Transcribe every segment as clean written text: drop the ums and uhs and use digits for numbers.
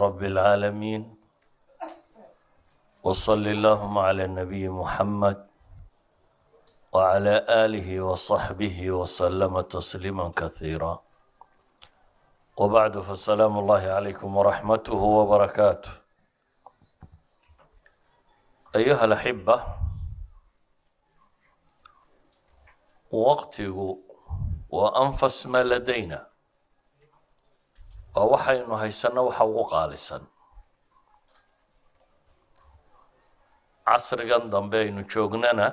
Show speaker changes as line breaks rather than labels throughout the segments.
رب العالمين وصل اللهم على النبي محمد وعلى آله وصحبه وسلم تسليما كثيرا وبعد فالسلام الله عليكم ورحمته وبركاته. أيها الأحبة، وقته وأنفس ما لدينا ووحينو هيسنا وحوق آلسا casrigan dambe aynu joognana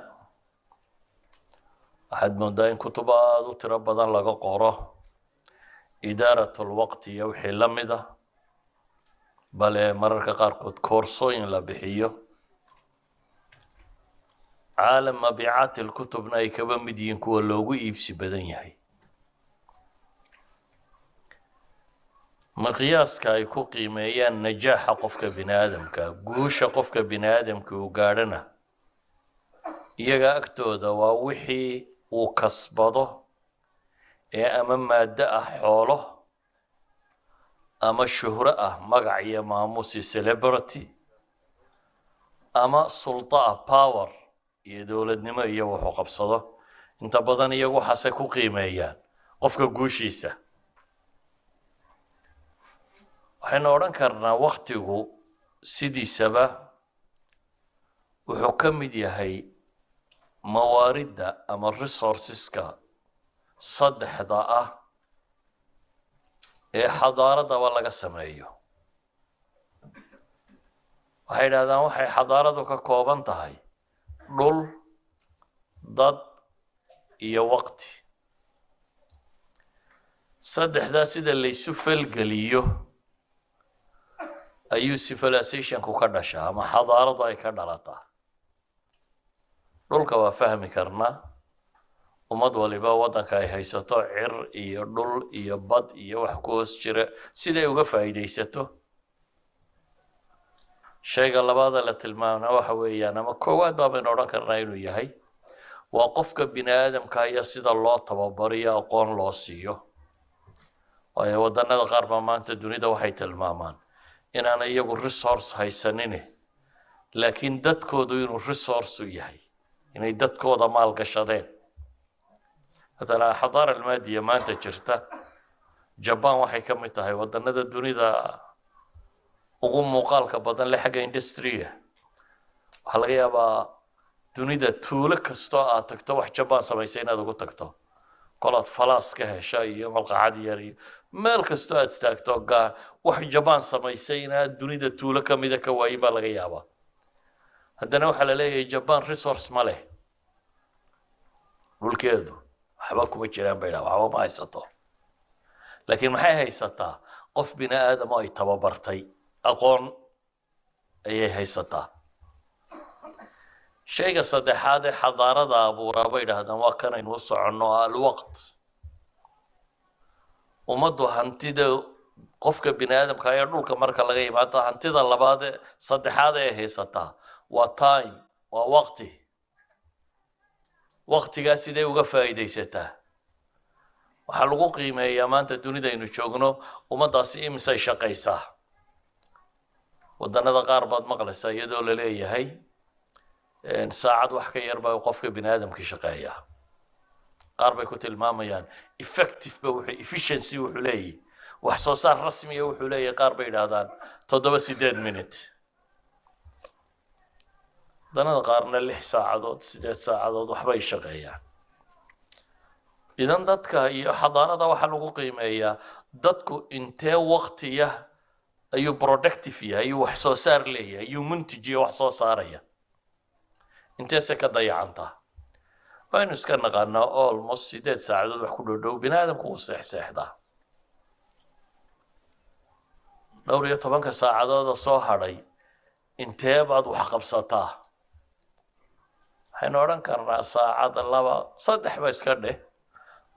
waxaad moodaa in kutub aad u tiro badan laga qoro idaaratul waqti iyo wixii la mida, bale mararka qaarkood koorsooyin la bixiyo. caalam mabiicaati lkutubna ay kaba mid yihiin kuwa loogu iibsi badan yahay. miqyaaska ay ku qiimeeyaan najaaxa qofka bini aadamka, guusha qofka bini aadamka uu gaadhana, iyaga agtooda waa wixii uu kasbado ee ama maaddo ah xoolo, ama shuhro ah magac iyo maamusi celebrity, ama sulta ah power iyo dowladnimo iyo wuxuu qabsado. inta badan iyagu waxaasay ku qiimeeyaan qofka guushiisa. waxaynu odhan karnaa waktigu sidiisaba wuxuu ka mid yahay mawaaridda ama resourceska saddexda ah ee xadaaradaba laga sameeyo. waxay yidhahdaan waxay xadaaradu ka kooban tahay dhul, dad iyo waqti. saddexdaa sida laysu falgeliyo ayuu civilizationku ka dhashaa ama xadaaradu ay ka dhalataa. dhulka waa fahmi karnaa, ummad waliba waddanka ay haysato cir iyo dhul iyo bad iyo wax ku hoos jira siday uga faa'iidaysato. shayga labaada la tilmaamna waxa weeyaan, ama koowaad baabaynu odhan karnaa inuu yahay, waa qofka bini aadamka iyo sida loo tababariyo aqoon loo siiyo. waayo waddanada qaar baa maanta dunida waxay tilmaamaan inaan iyagu resource haysanine, laakiin dadkoodu inuu resource u yahay, inay dadkooda maalgashadeen. matala xadaara almaadiya maanta jirta, jaban waxay ka mid tahay waddanada dunida ugu muuqaalka badan le xagga industriga. waxaa laga yaabaa dunida tuulo kastoo aad tagto wax jaban samaysay inaad ugu tagto, kolaad falaas ka hesha iyo malqacad yar iyo meel kastoo aad istaagto wax jaban samaysay inaad dunida tuulo ka mida ka waayin baa laga yaabaa. haddana waxaa la leeyahay jaban resource ma leh, dhulkeedu waxba kuma jiraan bay dhaha, waxba ma haysato. laakiin maxay haysataa? qof bini aadam oo ay tababartay, aqoon ayay haysataa. shayga saddexaad ee xadaarada abuuraa bay dhahdaan waa kanaynu u soconno alwaqt. ummaddu hantida qofka bini aadamka ayaa dhulka marka laga yimaado hantida labaad saddexaad ee haysataa waa time, waa waqti. waqtigaas siday uga faa'iidaysataa? waxaa lagu qiimeeyaa maanta dunidaynu joogno ummaddaasi imisay shaqaysaa. waddanada qaar baad maqlaysaa iyadoo la leeyahay saacad wax ka yar baa qofka bini aadamka shaqeeyaa. qaar bay ku tilmaamayaan effective ba wuxuu efficiency wuxuu leeyahay, wax soo saar rasmiya wuxuu leeyahay. qaar bay yidhaahdaan 7-8 minute, waddanada qaarna 6 saacadood 8 saacadood waxbay shaqeeyaan. idan dadka iyo xadaarada waxaa lagu qiimeeyaa dadku intee waqtiya ayuu productive yahay, ayuu wax soo saar leeyahay, ayuu muntijiya wax soo saaraya, inteese ka dayacantaa. waynu iska naqaanaa almost 8 saacadood wax ku dhow bini aadamku uu seexseexdaa. 12 saacadooda soo hadhay intee baad wax qabsataa? waxaynu odhan karnaa saacad 2 3 ba iska dheh,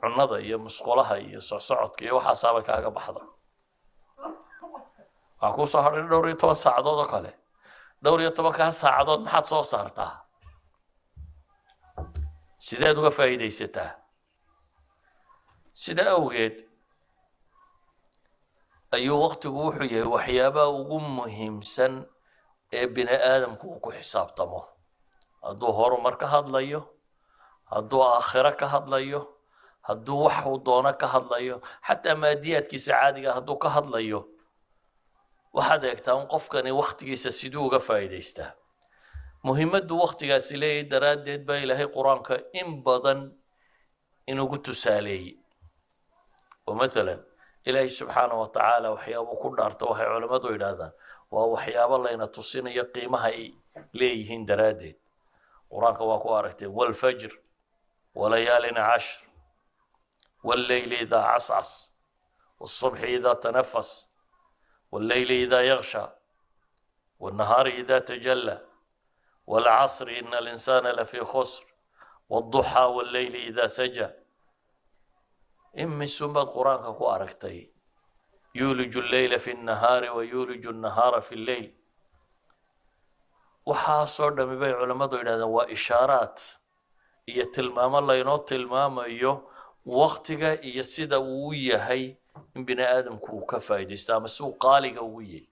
cunnada iyo musqulaha iyo socsocodka iyo waxaasaaba kaaga baxda. waxaa kuu soo hadhay 12 saacadood oo kale. 12 saacadood maxaad soo saartaa? sideed uga faa'iidaysataa? sida awgeed ayuu waqtigu wuxuu yahay waxyaabaha ugu muhiimsan ee bini aadamku uu ku xisaabtamo hadduu horumar ka hadlayo hadduu aakhiro ka hadlayo hadduu wax uu doono ka hadlayo xataa maadiyaadkiisa caadiga hadduu ka hadlayo waxaad eegtaa in qofkani waqtigiisa siduu uga faa'iidaystaa muhiimaddu waqtigaasi leeyahay daraaddeed baa ilaahay qur-aanka in badan inugu tusaaleeyey oo matalan ilaahay subxaana wa tacaala waxyaabuu ku dhaarta waxay culammadu yidhaahdaan waa waxyaabo layna tusinayo qiimaha ay leeyihiin daraaddeed qur-aanka waa ku aragteen walfajr walayaalin cashr walleyli idaa cascas والصبح إذا تنفس والليل إذا يغشى والنهار إذا تجلى والعصر إن الإنسان لفي خسر والضحى والليل إذا سجى إمي سنبت قرآنك كو أركتي يولج الليل في النهار ويولج النهار في الليل وحاصر دمي بي علماء إلى وإشارات هي تلمام الله ينو تلمام إيو وقتك هي سيدا ويا هي in bini aadamku uu ka faa'iidaysto ama si uu qaaliga ugu yahay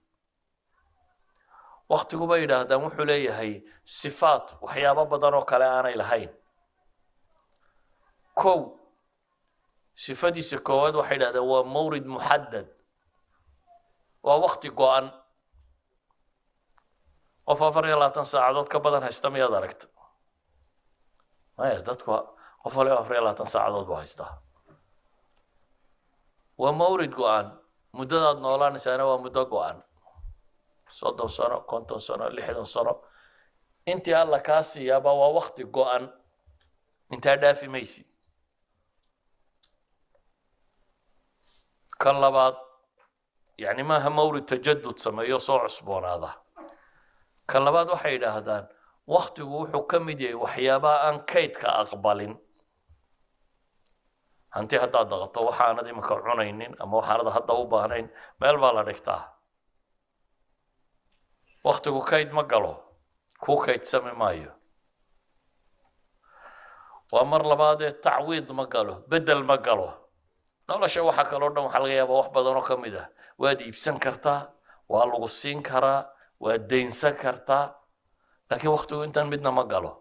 waqtigu bay yidhaahdaan wuxuu leeyahay sifaat waxyaabo badan oo kale aanay lahayn kow sifadiisa koowaad waxay yidhahdaan waa mawrid muxaddad waa waqti go-an qof 24 saacadood ka badan haysta miyaad aragta maya dadku qof waliba 24 saacadood buu haystaa ومورد قوان مدة نولان سنة ومدة قوان صدق سنة كنتم سنة لحد سنة انت الله كاسي يا بابا وقت قوان انت دافي ميسي كلا بعض يعني ما هم مورد تجدد سما يصوع عصبون هذا كلا بعض وحيد هذان وقت حكم دي وحيابا ان كيد كأقبالين hanti haddaad daqato waxaanad imika cunaynin ama waxaanad hadda u baahnayn meel baa la dhigtaa waqtigu kayd ma galo kuu kaydsami maayo waa mar labaadee tacwiid ma galo bedel ma galo nolosha waxa kaloo dhan waxaa laga yaabaa wax badan oo ka mid ah waad iibsan kartaa waa lagu siin karaa waad daynsan kartaa laakiin waqtigu intan midna ma galo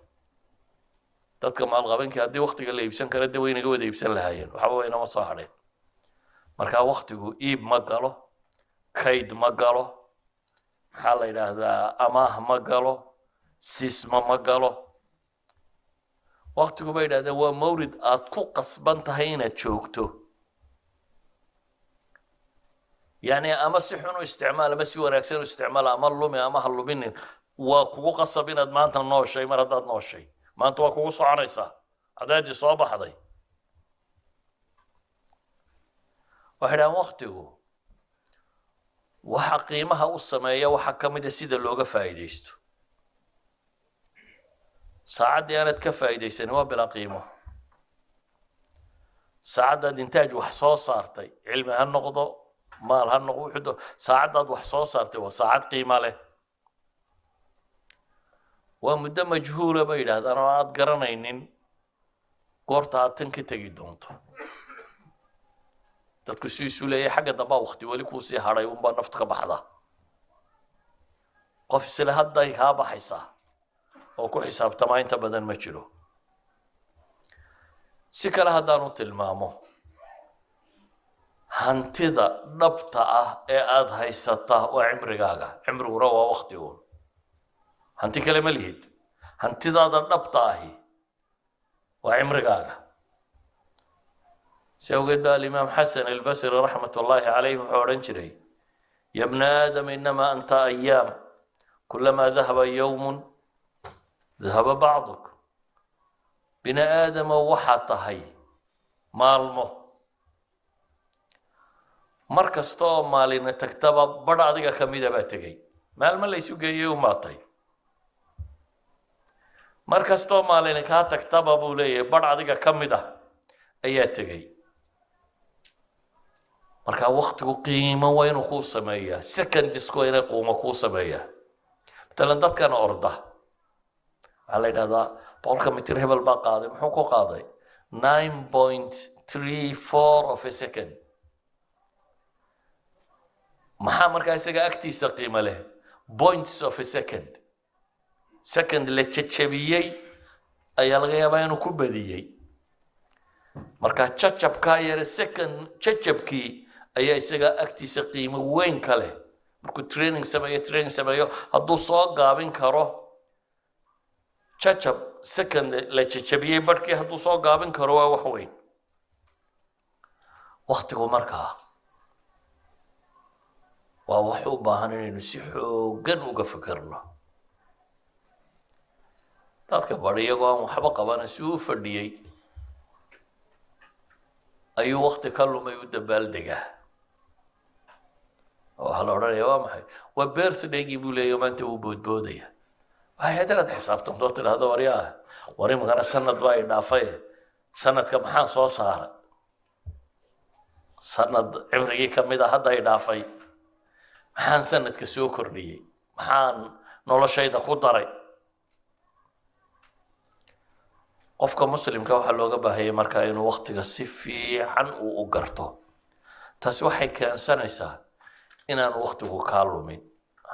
dadka maalqabenkii haddii waqtiga la iibsan kara dee waynaga wada iibsan lahaayeen waxba waynama soo hadheen markaa waqtigu iib ma galo kayd ma galo maxaa la yidhaahdaa amaah ma galo sisma ma galo waqtigu bay yidhahdeen waa mawrid aad ku qasban tahay inaad joogto yani ama si xun u isticmaal ama si wanaagsan u isticmaal ama lumi ama ha luminin waa kugu qasab inaad maanta nooshay mar haddaad nooshay maanta waa kugu soconaysaa cadaadii soo baxday waxay dhahaan waqtigu waxa qiimaha u sameeya waxa ka mid ah sida looga faa'iidaysto saacaddii aanad ka faa'iidaysan waa bilaa qiimo saacaddaad intaaj wax soo saartay cilmi ha noqdo maal ha noqdo wuxuu saacaddaad wax soo saartay waa saacad qiimo leh waa muddo majhuula bay yidhaahdaan oo aad garanaynin goorta aad tan ka tegi doonto dadku si isu leeyahay xagga dambaa waqti weli kuu sii hadhay unbaa naftu ka baxda qof isle hadday kaa baxaysaa oo ku xisaabtamaa inta badan ma jiro si kale haddaanu tilmaamo hantida dhabta ah ee aad haysataa waa cimrigaaga cimriguna waa waqti uun hanti kale ma lihid hantidaada dhabta ahi waa cimrigaaga si awgeed baa alimaam xasan albasri raxmat ullaahi calayh wuxuu odhan jiray ya bna aadam inamaa anta ayaam kulamaa dahaba yowmun dahaba bacduk bini aadamow waxaa tahay maalmo mar kasta oo maalina tagtaba badh adiga ka mida baa tegey maalmo laysu geeyey umaatay mar kastoo maalin kaa tagtaba buu leeyahay badh adiga ka mid ah ayaa tegey markaa waqtigu qiimo waa inuu kuu sameeyaa secondisku waa inay qiimo kuu sameeyaa matalan dadkan orda waxaa la yidhahdaa 100 mitir hebel baa qaaday muxuu ku qaaday 9.34 of a second maxaa markaa isaga agtiisa qiimo leh points of a second la jajabiyey ayaa laga yaabaa inuu ku badiyey markaa jajabkaa yare second jajabkii ayaa isaga agtiisa qiimo weyn ka leh markuu training sameeyo hadduu soo gaabin karo jajab second la jajabiyey barhkii hadduu soo gaabin karo waa wax weyn waqtigu markaa waa wax u baahan inaynu si xooggan uga fikirno dadka bari iyagoo aan waxba qabana si u fadhiyey ayuu waqti ka lumay u dabaaldegaa waxaa la odhanayaa waa maxay waa birthdaygii buu leeyahay maanta uu boodboodaya waxay haddanaad xisaabtantoo tidhaahdo waryaa war imikana sanad baa i dhaafay sanadka maxaan soo saaray sanad cimrigii ka mid a hadda i dhaafay maxaan sanadka soo kordhiyey maxaan noloshayda ku daray qofka muslimka waxaa looga baahayay markaa inuu waqtiga si fiican uu u garto taasi waxay keensanaysaa inaan waqtigu kaa lumin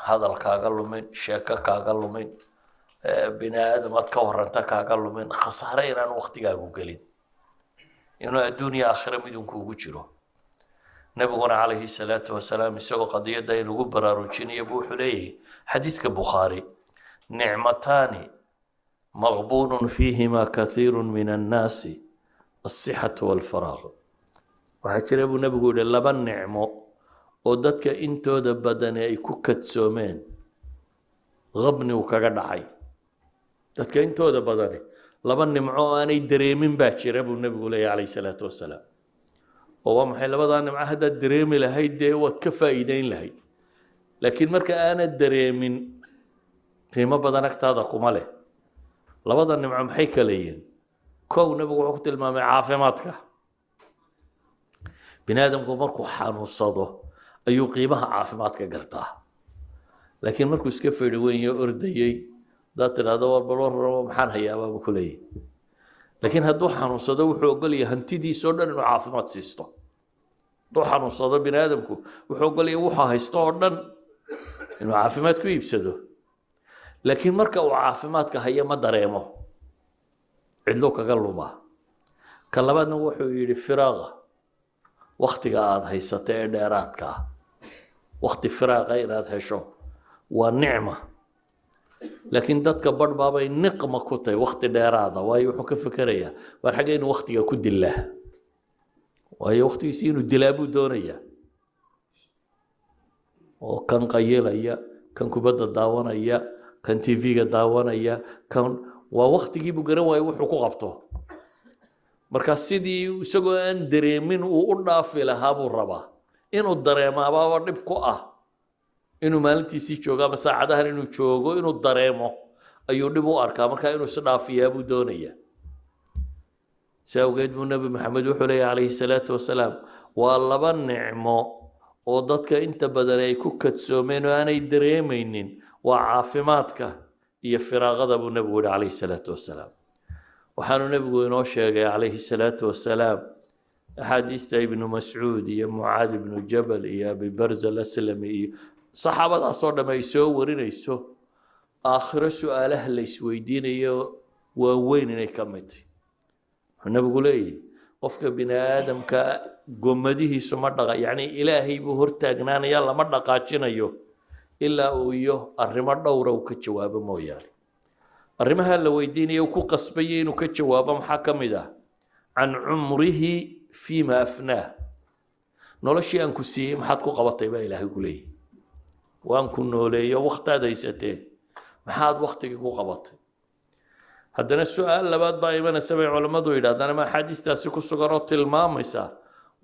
hadal kaaga lumin sheeko kaaga lumin bini aadam aad ka warranta kaaga lumin khasaare inaan waqtigaagu gelin inuu adduuniya aakhira midunkuugu jiro nabiguna calayhi salaatu wasalaam isagoo qadiyadda inugu baraarujinaya buu wuxuu leeyahay xadiidka bukhaari nicmataani مغبون فيهما كثير من الناس الصحة والفراغ وحكي أبو نبي يقول لبا نعمو وددك انتو دبدني اي كوكت سومين غبني وكغدعي ددك انتو دبدني لبا نعمو اني دريمين باكر أبو النبي يقول عليه الصلاة والسلام هو محي لبا نعمو هذا الدريمي لهي دي واتكفى ايدين لهي لكن مركا انا الدريمين قيمة بدنك تادقو ماله labada nimco maxay kala yihiin kow nabigu wuxuu ku tilmaamay caafimaadka bini aadamku markuu xanuunsado ayuu qiimaha caafimaadka gartaa laakiin markuu iska fadhi weyn iyo ordayey daad tidhaahdo war bal warramo maxaan hayaabaa buu ku leeyahay laakiin hadduu xanuunsado wuxuu ogolyahay hantidiisa oo dhan inuu caafimaad siisto hadduu xanuunsado bini aadamku wuxuu ogolyahay wuxuu haysto oo dhan inuu caafimaad ku iibsado laakiin marka uu caafimaadka hayo ma dareemo cidlo kaga lumaa ka labaadna wuxuu yidhi firaaqa waqtiga aad haysato ee dheeraadka ah waqti firaaqa inaad hesho waa nicma laakiin dadka badh baabay niqma ku tahay waqti dheeraada waayo wuxuu ka fikerayaa waar xagga inuu waqtiga ku dilaa waayo waqtigiisi inuu dilaa buu doonayaa oo kan qayilaya kan kubadda daawanaya kan TV-ga daawanaya kan waa waqtigiibuu garan waayo wuxuu ku qabto marka sidii isagoo aan dareemin uu u dhaafi lahaa buu rabaa inuu dareemaabaaba dhib ku ah inuu maalintiisii joogo ama saacadahan inuu joogo inuu dareemo ayuu dhib u arkaa marka inuu isdhaafiyaa buu doonayaa si awgeed buu nabi maxamed wuxuu leeyahay calayhi salaatu wasalaam waa laba nicmo oo dadka inta badan ay ku kadsoomeen oo aanay dareemaynin waa caafimaadka iyo firaaqada buu nabigu yihi calayhi salaatu wasalaam waxaanu nabigu inoo sheegay calayhi salaatu wasalaam axaadiista ibnu mascuud iyo mucaad ibnu jabal iyo abi barza alaslami iyo saxaabadaasoo dhamm ay soo warinayso aakhiro su-aalaha la isweydiinayo waaweyn inay ka mid tahay wuxuu nabigu leeyahy qofka bini aadamka gomadihiisu ma dhaqa yacni ilaahay buu hortaagnaanaya lama dhaqaajinayo ilaa uu iyo arrimo dhowra uu ka jawaabo mooyaane arrimaha la weydiinaya uu ku qasbaya inuu ka jawaabo maxaa ka mid ah can cumrihi fiima afnaah noloshii aan ku siiyey maxaad ku qabatay baa ilaahay ku leeyahy waan ku nooleeyo waqtaad haysatee maxaad waqtigii ku qabatay haddana su-aal labaad baa imanaysa bay culammadu yidhahdaan ama axaadiistaasi ku sugan oo tilmaamaysa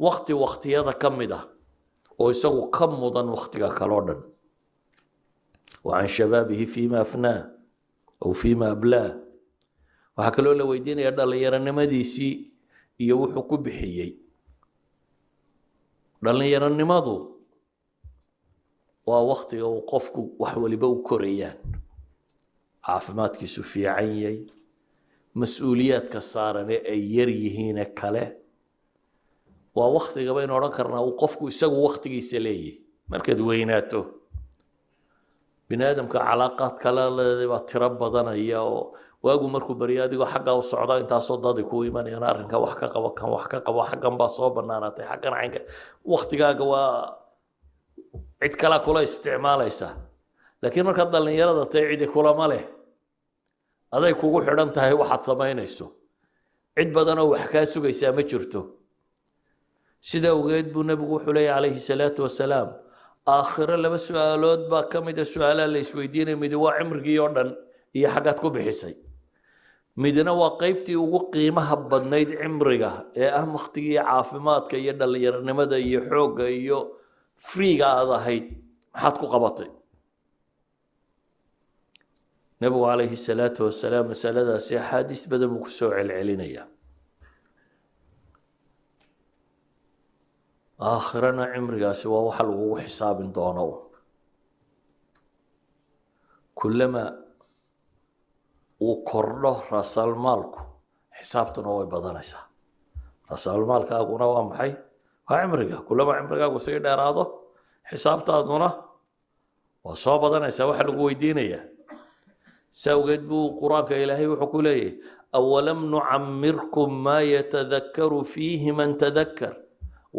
waqtiyada ka mid ah oo isagu ka mudan waqtiga kaloo dhan وعن شبابه فيما أفناه أو فيما أبلاه وحكى له ويدين يا دال يرنمديسي iyo wuxuu ku bixiyay dhalinyaranimadu waa waqtiga uu qofku wax waliba u korayaan caafimaadkiisu fiican yahay mas-uuliyaadka saaran ay yar yihiin kale waa waqtiga baynu odhan karnaa uu qofku isagu waqtigiisa leeyahay markaad weynaato bini aadamka calaaqaad kale leedahay baa tiro badanaya oo waagu markuu baryo adigoo xaggaa u socda intaasoo dadi kuu imanayaan arrinkan wax ka qabo kan wax ka qabo xaggan baa soo bannaanaatay xaggan caynka waktigaaga waa cid kalaa kula isticmaalaysa laakiin markaad dhallinyarada tahay cidi kulama leh aday kugu xidhan tahay waxaad samaynayso cid badanoo wax kaa sugaysaa ma jirto sida ogeed buu nebigu wuxuu leeyahy calayhi salaatu wasalaam aakhiro laba su-aalood baa ka mid a su-aalaha la isweydiinaya midi waa cimrigii oo dhan iyo xaggaad ku bixisay midna waa qaybtii ugu qiimaha badnayd cimriga ee ah wakhtigii caafimaadka iyo dhallinyaronimada iyo xoogga iyo freega aad ahayd maxaad ku qabatay nebigu calayhi salaatu wasalaam masaladaasi axaadiis badan buu ku soo celcelinayaa aakhirana cimrigaasi waa waxa lagugu xisaabin doono kullama uu kordho raasaalmaalku xisaabtuna way badanaysaa raasaalmaalkaaguna waa maxay waa cimriga kullama cimrigaagu sii dheeraado xisaabtaaduna waa soo badanaysaa waxa lagu weydiinayaa ساوجد بو قرآن كإلهي وحكوليه أولم نعمركم ما يتذكر فيه من تذكر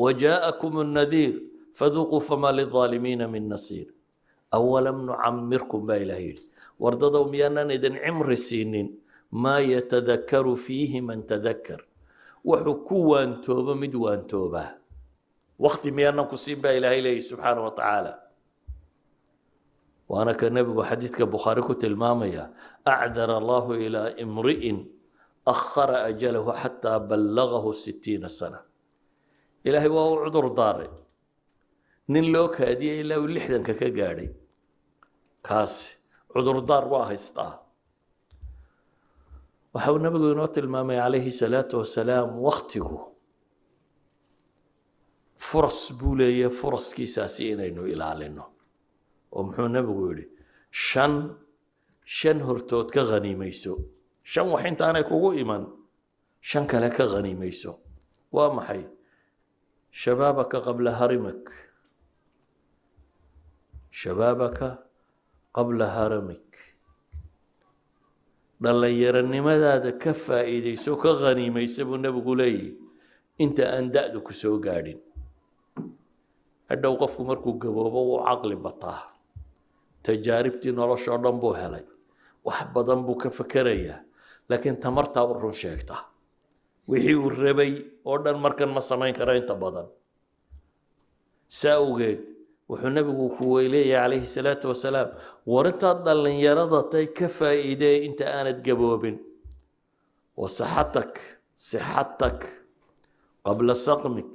وجاءكم النذير فذوقوا فما للظالمين من نصير أولم نعمركم ما إلهي ورددوا ميانا إذن عمر السنين ما يتذكر فيه من تذكر وحكوان توبة مدوان توبة وقت ميانا كسيب إلهي سبحانه وتعالى وأنا كنبي وحديث كبخاري كنت المامية أعذر الله إلى امرئ أخر أجله حتى بلغه 60 سنة إلهي وهو عذر داري نين لوك هديه إلا واللحدن كقاري كاسي عذر دار واهستا وحاول النبي ينوت المامية عليه الصلاة والسلام وقته فرص بولية فرص كيساسيين إنه إلى علينا ومحو النبي يقول شن هرتوت كغنيميسو شن وحين تانا كوغو إيمان شن كلا كغنيميسو ومحي شبابك قبل هرمك شبابك قبل هرمك ضل يرني ماذا هذا كفى إيديسو كغنيميسو النبي يقول انت أندأدك سو قاعدين هذا وقفكم مركو قبوبة وعقل بطاه تجاربتي نولشoo dhan buu helay wax badan buu ka fakaraya laakiin tamarta uu run sheegta wixii uu rabay oo dhan markan ma samayn karo inta badan saawgeed wuxuu nabigu ku weyliyay calayhi salaatu wasalaam warinta dhalinyarada tay ka faa'iiday inta aanad gaboobin وصحتك قبل سقمك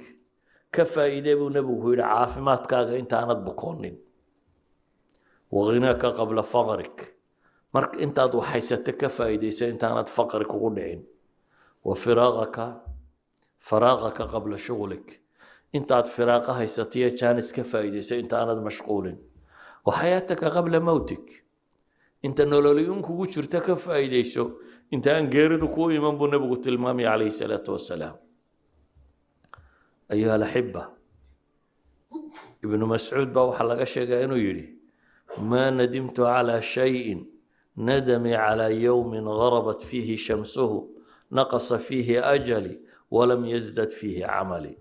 ka faa'iiday buu nabigu yiri caafimaadkaaga inta aanad bukonin وغناك قبل فقرك مرك انت ادو حيستك فايديس انت انت فقرك ودعين فراغك قبل شغلك انت اد فراغ هيستيه جانس كفايديس انت انت مشغول وحياتك قبل موتك انت نولوليون كوغو جرتا كفايديسو انت ان غيردو كو ايمان بو نبي تلمامي عليه الصلاه والسلام ايها الاحبه ابن مسعود با waxa laga sheegay inuu yiri ما ندمت على شيء ندمي على يوم غربت فيه شمسه نقص فيه أجلي ولم يزدد فيه عملي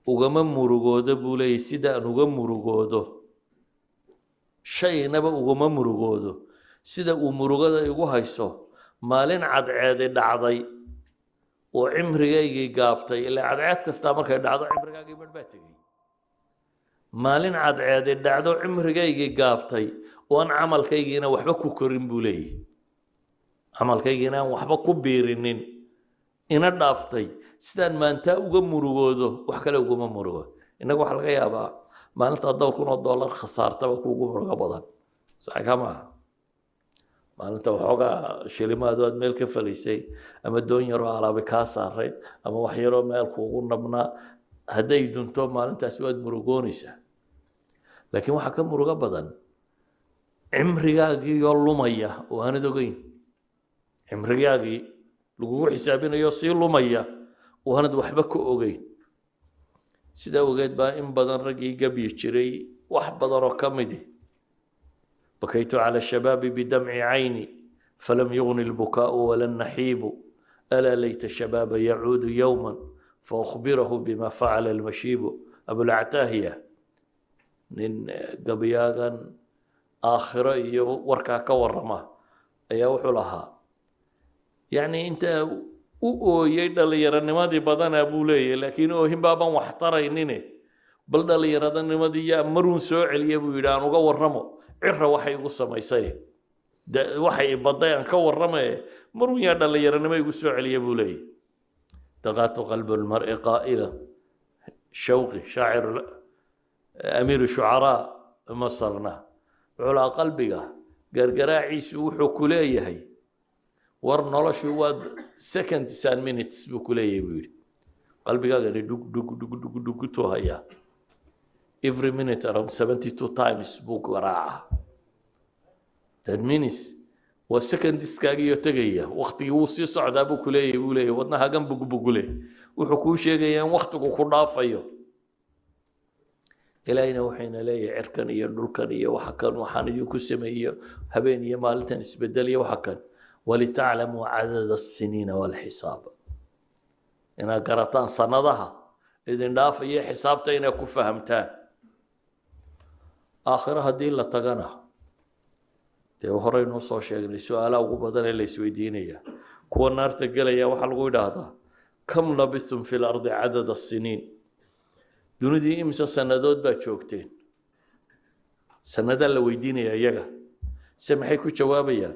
وغم مرغوده بولي سيدا وغم مرغوده شيء نبا وغم مرغوده سيدا ومرغوده يغو هيسو مالين عدعيدي دعدي وعمريغي قابتي إلا عدعيد كستا markay dhacdo عمريغي badbaatay maalin cadceed dhacdo cimrigayga gaabtay oo aan camalkaygiina waxba ku korin buu leeyahay camalkaygiina aan waxba ku biirinin ina dhaaftay sidaan maanta uga murugoodo wax kale uguma murugo inagu waxa laga yaabaa maalinta $1,000 khasaartaba kuugu murugo badan sax kama maalinta waxoogaa shilimaad aad meel ka falaysay ama doon yaro alaab ka saaray ama wax yaro meel kuugu nabnaa hadday dunto maalintaas waad murugoonaysaa laakiin waxa ka murugo badan cimrigaagii oo lumaya oo aanad ogeyn cimrigaagii lagugu xisaabinayo sii lumaya oo aanad waxba ka ogeyn sidaa ogeed baa in badan raggii gabyi jiray wax badan oo ka midi بكيت على الشباب بدمع عيني فلم يغن البكاء ولا النحيب ألا ليت الشباب يعود يوما فأخبره بما فعل المشيب أبو العتاهية من قبياغا آخرة وركا كورما أيوح لها يعني أنت يدل يرى مادي بدن أبو لي لكن هم بابا محترينني بل دل يرى مادي يا مرون سوعل يبو يدان وقورمو عرة waxay ugu samaysay waxay badayaan ka waramay maruu yaa dhalinyaranimo igu soo celiya buu leeyahay daqaatu qalbu almar'i qaa'ila shawqi shaacir amiir shu'ara masarna wala qalbiga gargaraaciisu wuxuu ku leeyahay war noloshu waad seconds and minutes buu ku leeyahay buu yiri qalbigaaga dug to haya every minute around 72 times buu garaaca that means waa seconds-kaagiyo tegaya waqtigii wuu sii socdaa buu ku leeyahay wadnaha gan bugbugule wuxuu kuu sheegayaa in waqtigu ku dhaafayo ilaahayna waxayna leeyahay cirkan iyo dhulkan iyo waxa kan waxaan idinku sameeyo habeen iyo maalintan isbedel iyo waxa kan walitaclamuu cadada as-siniina wal-xisaab inaad garataan sanadaha idin dhaafaya xisaabta inaad ku fahamtaan آخر هذه اللي تجانا تهورين وصو شيء سؤال أو بدل اللي سويدينية كون نار تجلى وحل قوي هذا كم لبثتم في الأرض عدد السنين دون دي إمس سندود بتشوكتين سند اللي ويدينية يجا سمحيكوا جوابيا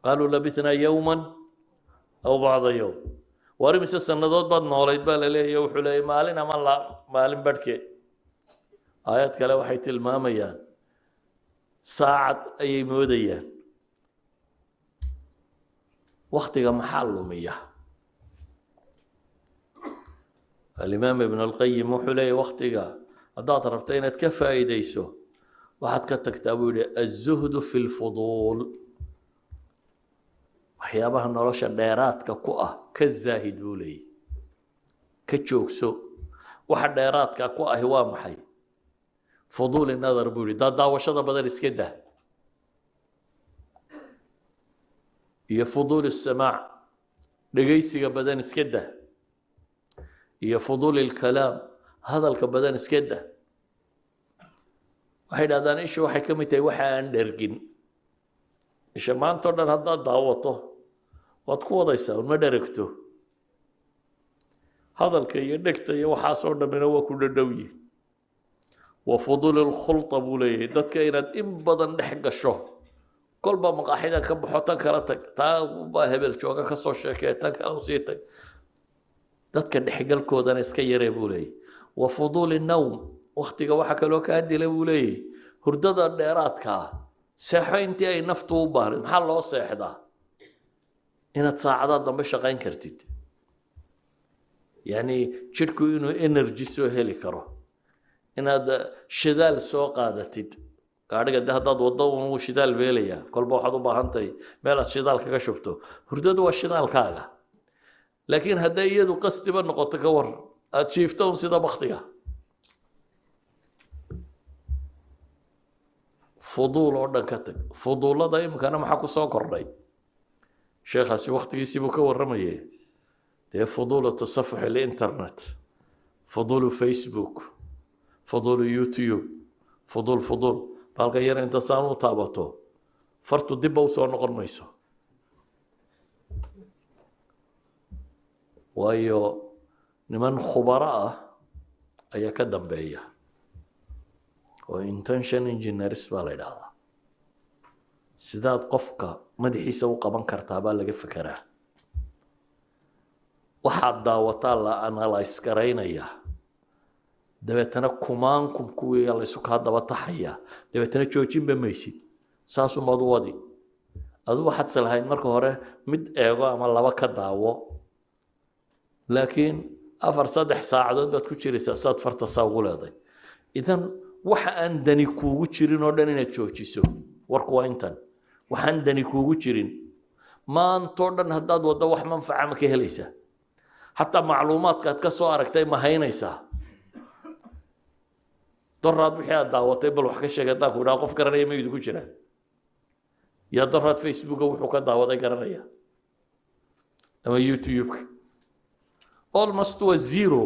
قالوا لبثنا يوما أو بعض يوم ورمس سندود بعد نولد بالله يوحوا لي مالنا مالين بركي آيات كلا وحي تلماميان ساعة أي موديان وقتك محل مياه الإمام ابن القيم وحلي وقتك أضاط ربطين تكفى يديسو واحد كتكتابوا لي الزهد في الفضول وحيابها نرش الديرات كقوة كالزاهد بولي كتشوكسو واحد ديرات كقوة هو محي فضول النظر بولي دا وشذا بدل اسكده هي فضول السماع لقيسي بدن اسكده هي فضول الكلام هذا الكبدن اسكده waxay dhahdaan isha waxay ka mid tahay waxa aan dhergin isha maanta dhan haddaad daawato waad ku wadaysaa ma dheragto hadalka iyo dhegta iyo waxaasoo dhammina waa ku dhadhowyi wa fudul alkhulta buu leeyahay dadka inaad in badan dhex gasho kolba maqaaxida ka baxo tan kala tag taa baa hebel jooga ka soo sheekee tan kala u sii tag dadka dhexgalkoodana iska yaree buu leeyahay wa fudul النوم waqtiga waxa kaloo ka dilay buu leeyahay hurdada dheeraadka seexo intii ay naftu u baahan maxaa loo seexdaa inaad saacada dambe shaqayn kartid yani jidhku inuu energy soo heli karo inaad shidaal soo qaadatid gaadhiga haddaad waddo uu shidaal beelaya kolba waxaad u baahan tahay meel aad shidaal kaga shubto hurdadu waa shidaalkaaga laakiin hadday iyadu qasdiba noqoto ka war aad jiifto sida baktiga فضول أردن كتب فضول هذا يمكن أنا محكو سوكر لي شيخ هسي وقت يسيبو كور رميه ده فضول التصفح الإنترنت فضول فيسبوك فضول يوتيوب فضول بالغا يرى انت سانو تابطو فرتو دبا وسو نقر ميسو وايو نمن خبراء ايا كدنبيا وإنتنشن إنجينيرس بالله سداد قفكا مدحيسا وقبان كرتابا لغا فكرا waxaad daawataa la analyze garaynaya dabeetana kumaankum kuwii la isu ka daba taxaya dabeetana joojin ba maysid saasu mad wadi adu waxaad salahayn marka hore mid eego ama laba ka daawo laakiin afar saddex saacadood baad ku jiraysaa saad farta saagu leeday idan waxa aan dani kuugu jirin oo dhan inaad joojiso warku waa intan waxaan dani kuugu jirin maantoo dhan haddaad waddo wax manfaca ma ka helaysaa حتى معلومات كانت كسو أركتي ما هينيسا doraad wixii aad daawatay bal wax ka sheeg haddaan ku idhaha qof garanaya ma idinku jira yaa doraad facebooka wuxuu ka daawaday garanaya ama youtube almost was zero